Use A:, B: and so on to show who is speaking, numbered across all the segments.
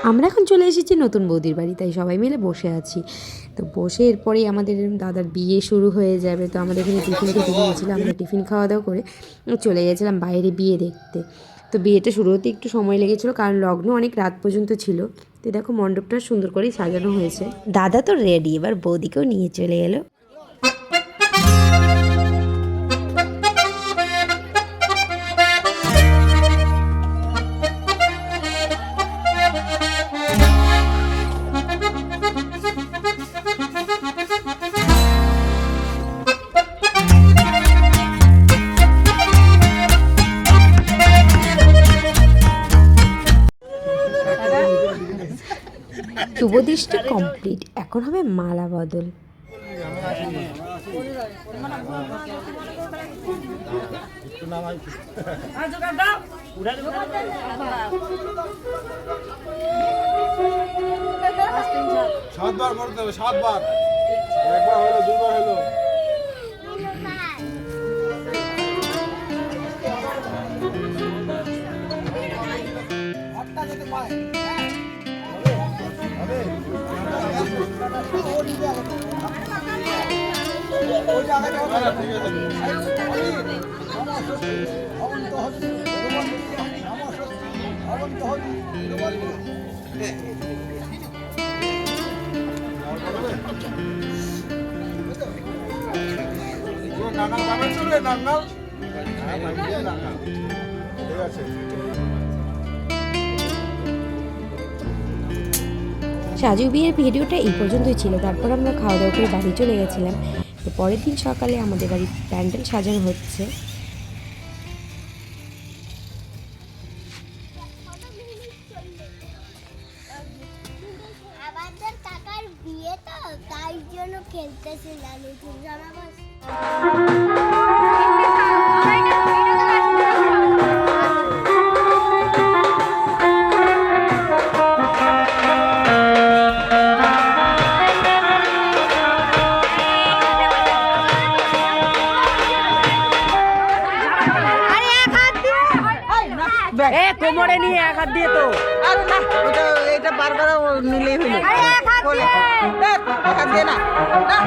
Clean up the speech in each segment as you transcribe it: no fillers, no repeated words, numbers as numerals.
A: আমরা এখন চলে এসেছি নতুন বৌদির বাড়ি, তাই সবাই মিলে বসে আছি। তো বসে এরপরেই আমাদের দাদার বিয়ে শুরু হয়ে যাবে। তো আমাদের এখানে টিফিন খেতে দিয়েছিল, আমরা টিফিন খাওয়া দাওয়া করে চলে গেছিলাম বাইরে বিয়ে দেখতে। তো বিয়েটা শুরু হতে একটু সময় লেগেছিলো, কারণ লগ্ন অনেক রাত পর্যন্ত ছিল। তো দেখো মণ্ডপটা সুন্দর করেই সাজানো হয়েছে। দাদা তো রেডি, এবার বৌদিকেও নিয়ে চলে এলো। শুভদৃষ্টি কমপ্লিট, এখন হবে মালা বদল।
B: সাতবার করতে হবে, সাতবার, একবার হলো, দুইবার হলো।
A: সাজু বিয়ের ভিডিওটা এই পর্যন্তই ছিল। তারপর আমরা খাওয়া দাওয়া করে বাড়ি চলে গেছিলাম। তো পরের দিন সকালে আমাদের বাড়ির প্যান্ডেল সাজানো হচ্ছে।
C: আমাদের কাকার বিয়ে তো, তাই জন্য খেলতেছিলাম নতুন জামা কাপড়।
D: কোমরে নিয়ে এক হাত দিয়ে তো আর না, ওটা এটা বারবার নিলেই হলো। এক হাত দিয়ে না না।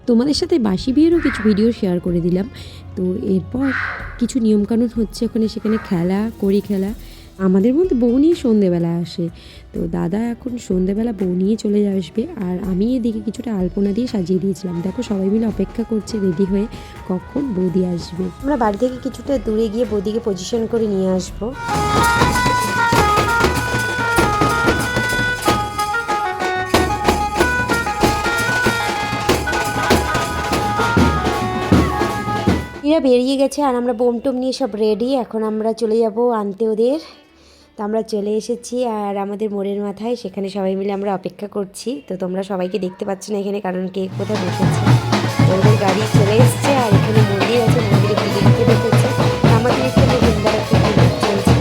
A: তোমাদের সাথে বাসি বিয়েরও কিছু ভিডিও শেয়ার করে দিলাম। তো এরপর কিছু নিয়মকানুন হচ্ছে ওখানে, সেখানে খেলা করি খেলা। আমাদের মধ্যে বউ নিয়ে সন্ধেবেলা আসে। তো দাদা এখন সন্ধেবেলা বউ নিয়ে চলে আসবে, আর আমি এদিকে কিছুটা আলপনা দিয়ে সাজিয়ে দিয়েছিলাম। দেখো সবাই মিলে অপেক্ষা করছে রেডি হয়ে কখন বৌদি আসবে। আমরা বাড়ি থেকে কিছুটা দূরে গিয়ে বৌদিকে পজিশন করে নিয়ে আসবো। এরা বেরিয়ে গেছে আর আমরা বোম টোম নিয়ে সব রেডি। এখন আমরা চলে যাব আনতে ওদের। তো আমরা চলে এসেছি আর আমাদের মোড়ের মাথায়, সেখানে সবাই মিলে আমরা অপেক্ষা করছি। তো তোমরা সবাইকে দেখতে পাচ্ছ না এখানে, কারণ কে কোথায় বসেছে। ওদের গাড়ি চলে এসছে আর এখানে মন্দির আছে, মন্দিরে পুজো দিতে বসেছে। আমাদের এখানে বৃন্দাবন চলছে।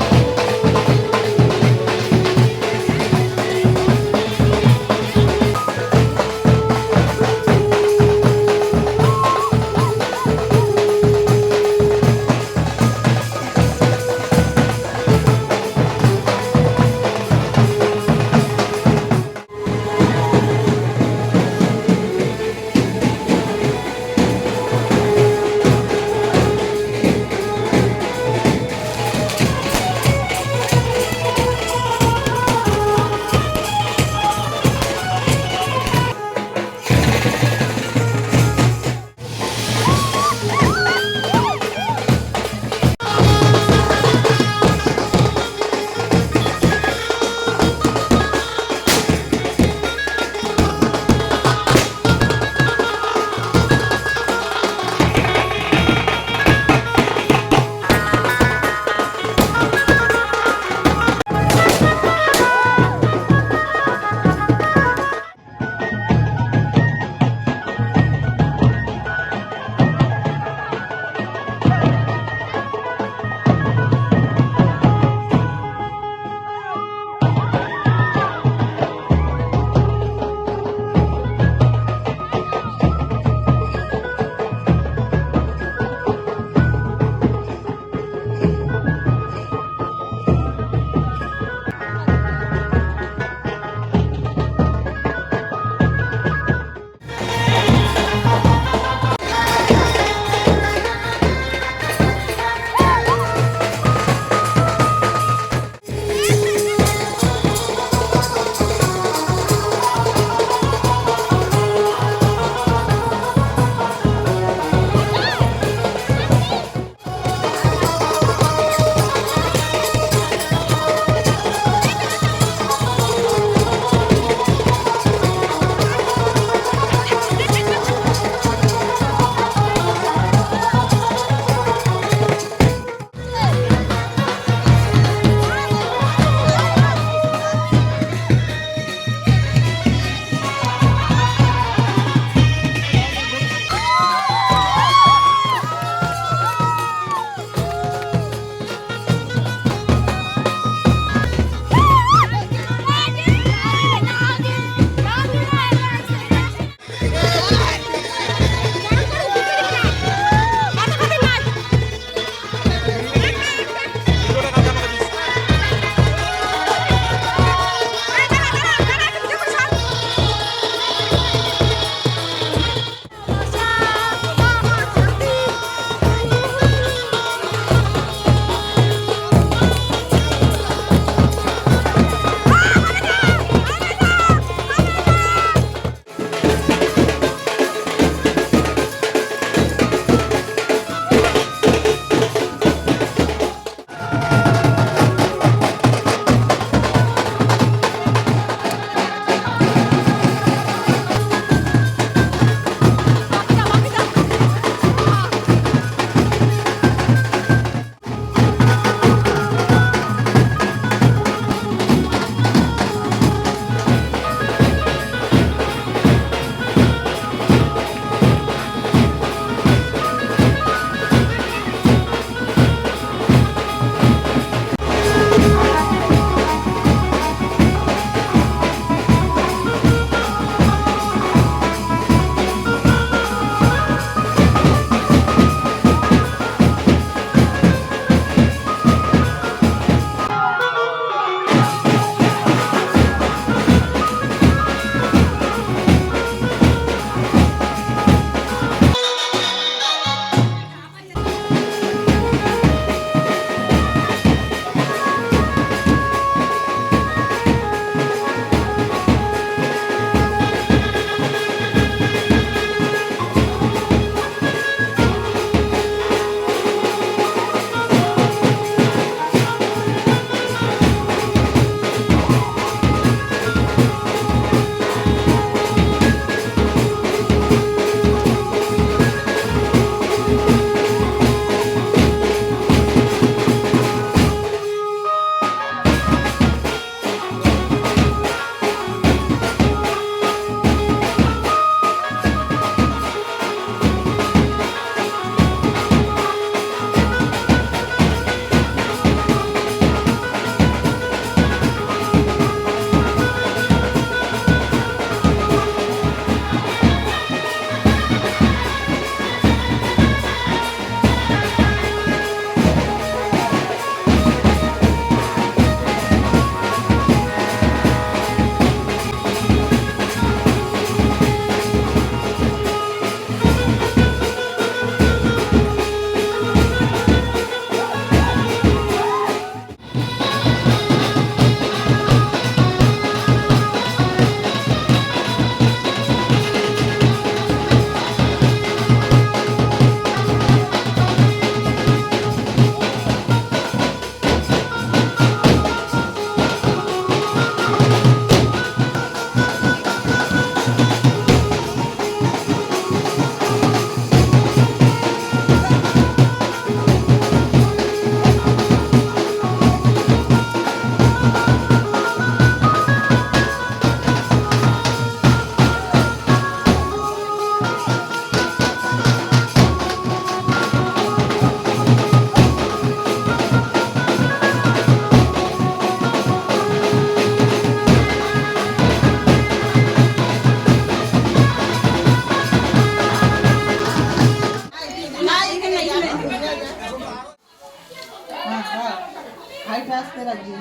D: আসতে রাখবি।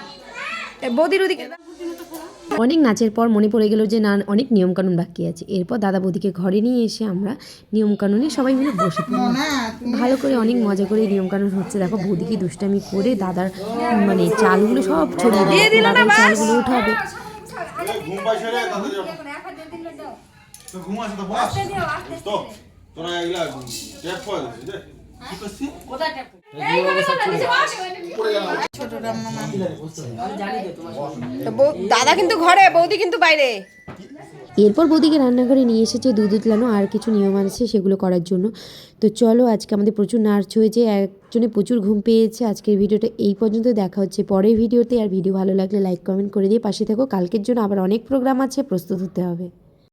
E: বৌদির ওদিকে
A: অনেক নাচের পর মনে পড়ে গেল যে না অনেক নিয়মকানুন বাকি আছে। এরপর দাদা বৌদিকে ঘরে নিয়ে এসে আমরা নিয়মকানুনে সবাই মিলে বসে পড়লাম। ভালো করে অনেক মজা করে নিয়মকানুন হচ্ছে। দেখো বৌদিকে দুষ্টামি করে দাদার মানে চালগুলো সব ছড়িয়ে দিয়ে দাদার চালগুলো উঠাবে।
B: ঘুম পাইছে রে তাড়াতাড়ি যাও। তো ঘুম আসে তো বস তো তোরা এগুলা ট্যাপ করে দিছিস রে কি করছিস
E: দাদা কিন্তু ঘরে, বৌদি কিন্তু বাইরে।
A: এরপর বৌদিকে রান্নাঘরে নিয়ে এসেছে দুধ উতলানো আর কিছু নিয়ম আছে সেগুলো করার জন্য। তো চলো আজকে আমাদের প্রচুর নাচ হয়েছে, একজনে প্রচুর ঘুম পেয়েছে। আজকের ভিডিওটা এই পর্যন্ত, দেখা হচ্ছে পরের ভিডিওতে। আর ভিডিও ভালো লাগলে লাইক কমেন্ট করে দিয়ে পাশে থাকো। কালকের জন্য আবার অনেক প্রোগ্রাম আছে, প্রস্তুত হতে হবে।